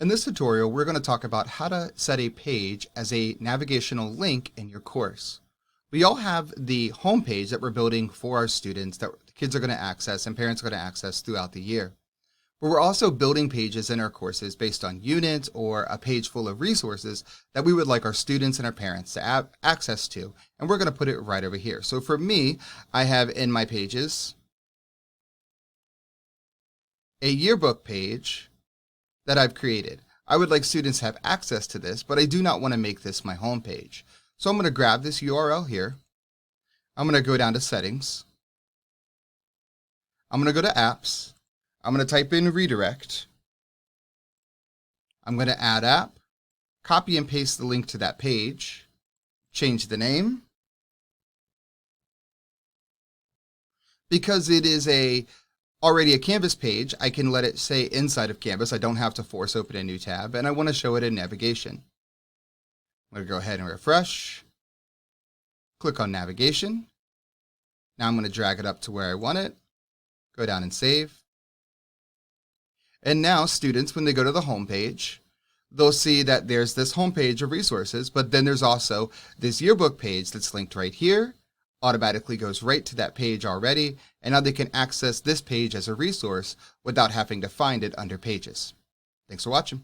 In this tutorial, we're going to talk about how to set a page as a navigational link in your course. We all have the home page that we're building for our students that the kids are going to access and parents are going to access throughout the year. But we're also building pages in our courses based on units or a page full of resources that we would like our students and our parents to have access to. And we're going to put it right over here. So for me, I have in my pages a yearbook page that I've created. I would like students to have access to this, but I do not want to make this my home page. So I'm going to grab this URL here. I'm going to go down to settings. I'm going to go to apps. I'm going to type in redirect. I'm going to add app, copy and paste the link to that page, change the name. Because it is already a Canvas page, I can let it say inside of Canvas. I don't have to force open a new tab, and I want to show it in navigation. I'm going to go ahead and refresh. Click on navigation. Now I'm going to drag it up to where I want it. Go down and save. And now students, when they go to the home page, they'll see that there's this home page of resources, but then there's also this yearbook page that's linked right here. Automatically goes right to that page already, and now they can access this page as a resource without having to find it under pages. Thanks for watching.